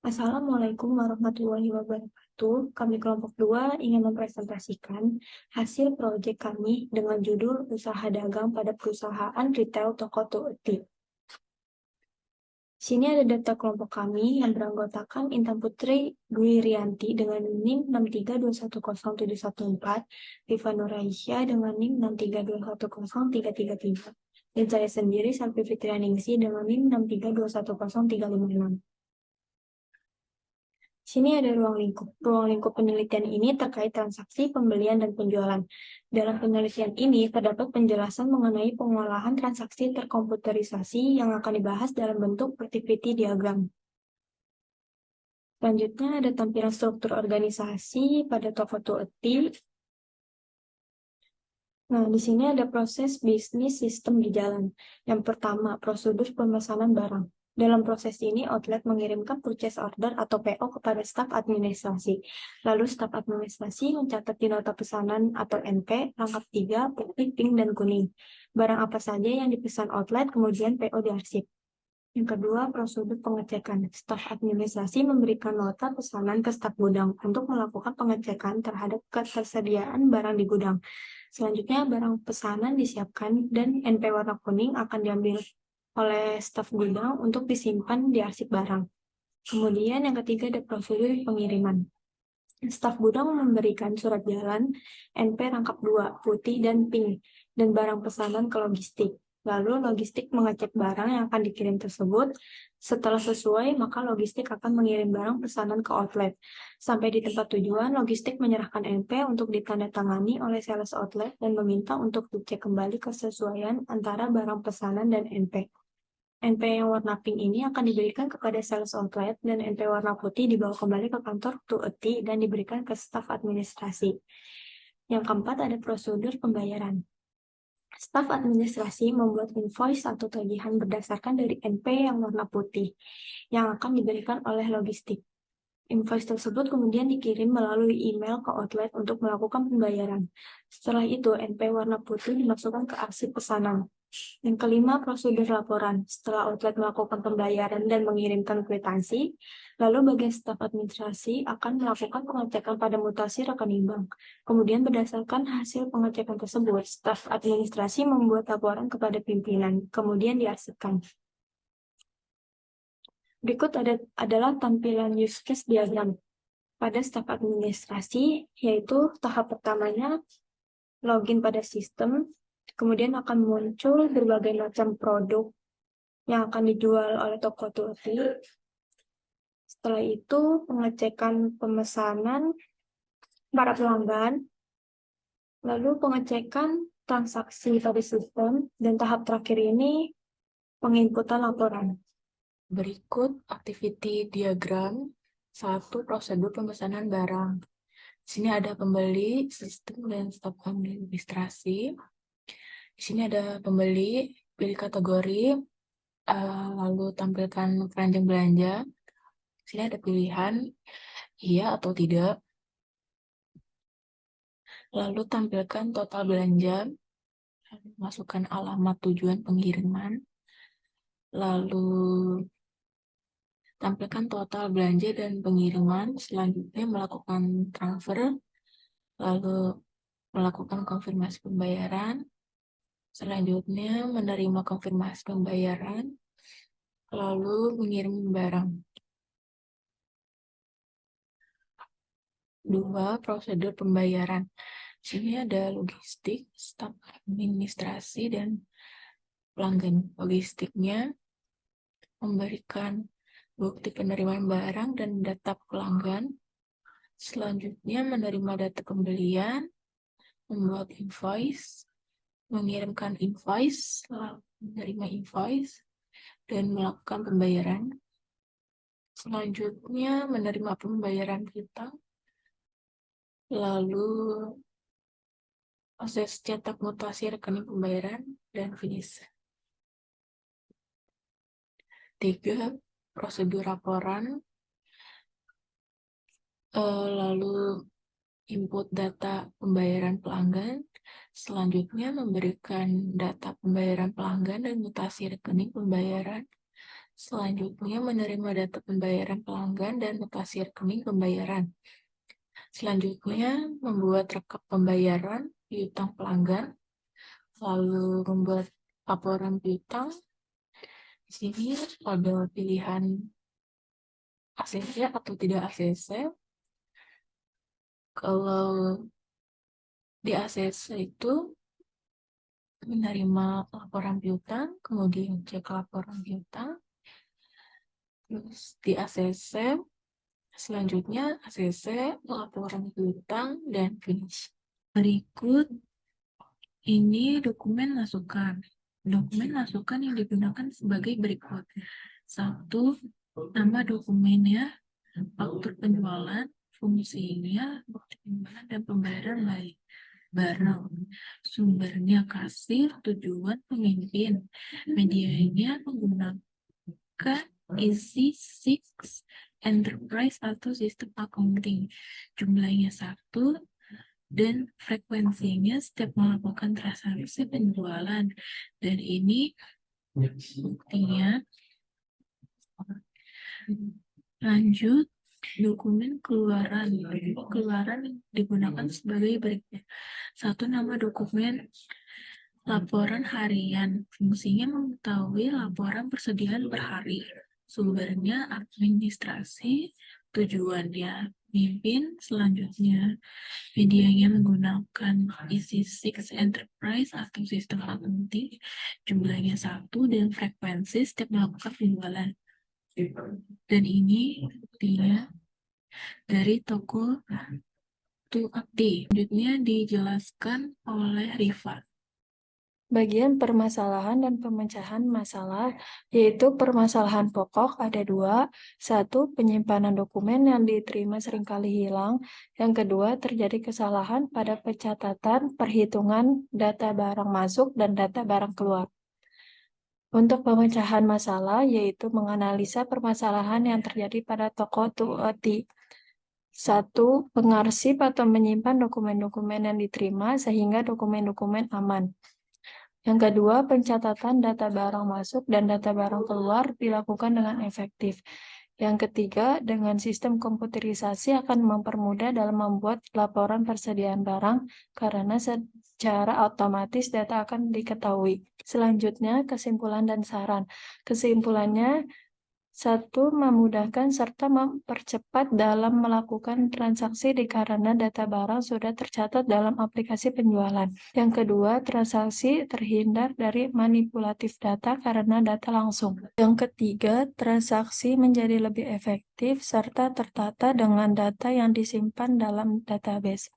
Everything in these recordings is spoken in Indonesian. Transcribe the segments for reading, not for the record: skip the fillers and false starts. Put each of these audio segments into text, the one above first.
Assalamualaikum warahmatullahi wabarakatuh. Kami kelompok 2 ingin mempresentasikan hasil proyek kami dengan judul Usaha Dagang pada Perusahaan Retail Toko Tueti. Sini ada data kelompok kami yang beranggotakan Intan Putri Dwi Rianti dengan NIM 632107114, Rifa Nuraisyah dengan NIM 6321033, dan saya sendiri Salvi Fitrianingsi dengan NIM 632103556. Sini ada ruang lingkup. Ruang lingkup penelitian ini terkait transaksi, pembelian, dan penjualan. Dalam penelitian ini terdapat penjelasan mengenai pengolahan transaksi terkomputerisasi yang akan dibahas dalam bentuk activity diagram. Selanjutnya ada tampilan struktur organisasi pada toko Tueti. Nah, di sini ada proses bisnis sistem di jalan. Yang pertama, prosedur pemesanan barang. Dalam proses ini, outlet mengirimkan purchase order atau PO kepada staf administrasi. Lalu, staf administrasi mencatat di nota pesanan atau NP, rangkap 3, putih, pink, dan kuning. Barang apa saja yang dipesan outlet, kemudian PO diarsip. Yang kedua, prosedur pengecekan. Staf administrasi memberikan nota pesanan ke staf gudang untuk melakukan pengecekan terhadap ketersediaan barang di gudang. Selanjutnya, barang pesanan disiapkan dan NP warna kuning akan diambil oleh staf gudang untuk disimpan di arsip barang. Kemudian yang ketiga ada prosedur pengiriman. Staf gudang memberikan surat jalan NP rangkap 2, putih dan pink, dan barang pesanan ke logistik. Lalu logistik mengecek barang yang akan dikirim tersebut. Setelah sesuai, maka logistik akan mengirim barang pesanan ke outlet. Sampai di tempat tujuan, logistik menyerahkan NP untuk ditandatangani oleh sales outlet dan meminta untuk dicek kembali kesesuaian antara barang pesanan dan NP. NP yang warna pink ini akan diberikan kepada sales outlet dan NP warna putih dibawa kembali ke kantor Tueti dan diberikan ke staf administrasi. Yang keempat ada prosedur pembayaran. Staf administrasi membuat invoice atau tagihan berdasarkan dari NP yang warna putih yang akan diberikan oleh logistik. Invoice tersebut kemudian dikirim melalui email ke outlet untuk melakukan pembayaran. Setelah itu, NP warna putih dimasukkan ke arsip pesanan. Yang kelima, prosedur laporan. Setelah outlet melakukan pembayaran dan mengirimkan kwitansi, lalu bagian staf administrasi akan melakukan pengecekan pada mutasi rekening bank. Kemudian berdasarkan hasil pengecekan tersebut, staf administrasi membuat laporan kepada pimpinan, kemudian diarsipkan. Berikut adalah tampilan use case diagram pada staf administrasi, yaitu tahap pertamanya login pada sistem, kemudian akan muncul berbagai macam produk yang akan dijual oleh toko Tueti. Setelah itu pengecekan pemesanan para pelanggan, lalu pengecekan transaksi pada sistem, dan tahap terakhir ini penginputan laporan. Berikut activity diagram 1 prosedur pemesanan barang. Di sini ada pembeli, sistem, dan staf administrasi. Di sini ada pembeli, pilih kategori, lalu tampilkan keranjang belanja. Di sini ada pilihan iya atau tidak. Lalu tampilkan total belanja, masukkan alamat tujuan pengiriman. Lalu tampilkan total belanja dan pengiriman, selanjutnya melakukan transfer, lalu melakukan konfirmasi pembayaran, selanjutnya menerima konfirmasi pembayaran, lalu mengirim barang. 2. Prosedur pembayaran. Di sini ada logistik, staf administrasi, dan pelanggan. Logistiknya memberikan bukti penerimaan barang dan data pelanggan. Selanjutnya menerima data pembelian, membuat invoice, mengirimkan invoice, menerima invoice, dan melakukan pembayaran. Selanjutnya menerima pembayaran piutang, lalu proses cetak mutasi rekening pembayaran, dan finish. 3. Prosedur laporan, lalu input data pembayaran pelanggan, selanjutnya memberikan data pembayaran pelanggan dan mutasi rekening pembayaran, Selanjutnya, menerima data pembayaran pelanggan dan mutasi rekening pembayaran. Selanjutnya, membuat rekap pembayaran piutang pelanggan, lalu membuat laporan piutang. Di sini ada pilihan ACC atau tidak ACC. Kalau di ACC itu menerima laporan piutang, kemudian cek laporan piutang, terus di ACC, selanjutnya ACC, laporan piutang, dan finish. Berikut ini dokumen masukan. Dokumen masukan yang digunakan sebagai berikut. 1. Nama dokumennya, faktur penjualan, fungsinya, bukti penjualan, dan pembayaran baik barang. Sumbernya kasir, tujuan pemimpin. Medianya menggunakan EC6 Enterprise atau sistem accounting. Jumlahnya 1 dan frekuensinya setiap melakukan transaksi penjualan. Dan ini buktinya. Lanjut, dokumen keluaran. Keluaran digunakan sebagai berikut. 1. Nama dokumen laporan harian. Fungsinya mengetahui laporan persediaan per hari. Sumbernya administrasi, tujuannya pimpin. Selanjutnya, medianya menggunakan EC6 Enterprise atau sistem accounting. Jumlahnya 1 dan frekuensi setiap melakukan penjualan. Dan ini buktinya dari toko Tuakti. Selanjutnya dijelaskan oleh Rifa. Bagian permasalahan dan pemecahan masalah, yaitu permasalahan pokok ada 2. 1. Penyimpanan dokumen yang diterima seringkali hilang. Yang kedua, terjadi kesalahan pada pencatatan, perhitungan data barang masuk dan data barang keluar. Untuk pemecahan masalah, yaitu menganalisa permasalahan yang terjadi pada toko Tuakti. 1. Mengarsip atau menyimpan dokumen-dokumen yang diterima sehingga dokumen-dokumen aman. Yang kedua, pencatatan data barang masuk dan data barang keluar dilakukan dengan efektif. Yang ketiga, dengan sistem komputerisasi akan mempermudah dalam membuat laporan persediaan barang karena secara otomatis data akan diketahui. Selanjutnya, kesimpulan dan saran. Kesimpulannya, 1. Memudahkan serta mempercepat dalam melakukan transaksi karena data barang sudah tercatat dalam aplikasi penjualan. Yang kedua, transaksi terhindar dari manipulatif data karena data langsung. Yang ketiga, transaksi menjadi lebih efektif serta tertata dengan data yang disimpan dalam database.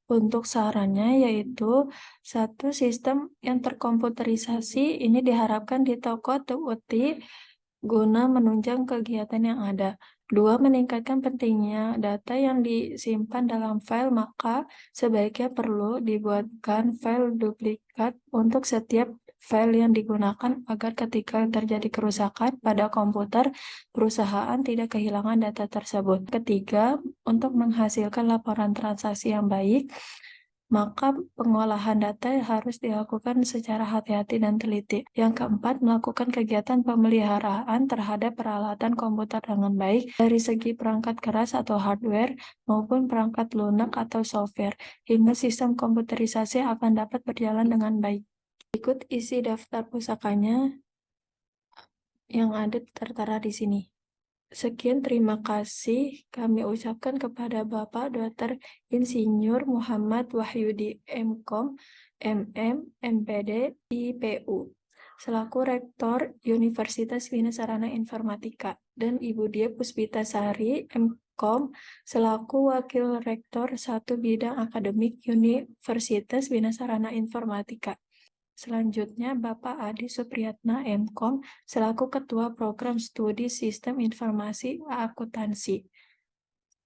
Untuk sarannya yaitu 1. Sistem yang terkomputerisasi ini diharapkan di toko Tuakti guna menunjang kegiatan yang ada. 2. Meningkatkan pentingnya data yang disimpan dalam file, maka sebaiknya perlu dibuatkan file duplikat untuk setiap file yang digunakan agar ketika terjadi kerusakan pada komputer, perusahaan tidak kehilangan data tersebut. Ketiga, untuk menghasilkan laporan transaksi yang baik, maka pengolahan data harus dilakukan secara hati-hati dan teliti. Yang keempat, melakukan kegiatan pemeliharaan terhadap peralatan komputer dengan baik dari segi perangkat keras atau hardware maupun perangkat lunak atau software, hingga sistem komputerisasi akan dapat berjalan dengan baik. Berikut isi daftar pusakanya yang ada tertera di sini. Sekian terima kasih kami ucapkan kepada Bapak Dr. Insinyur Muhammad Wahyudi MKom, MM, MPD, IPU, selaku Rektor Universitas Bina Sarana Informatika, dan Ibu Dia Puspitasari MKom, selaku Wakil Rektor 1 Bidang Akademik Universitas Bina Sarana Informatika. Selanjutnya, Bapak Adi Supriyatna MKom selaku Ketua Program Studi Sistem Informasi Akuntansi.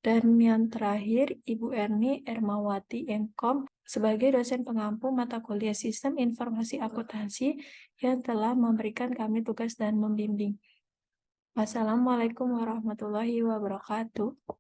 Dan yang terakhir, Ibu Erni Ermawati MKom sebagai dosen pengampu mata kuliah Sistem Informasi Akuntansi yang telah memberikan kami tugas dan membimbing. Wassalamualaikum warahmatullahi wabarakatuh.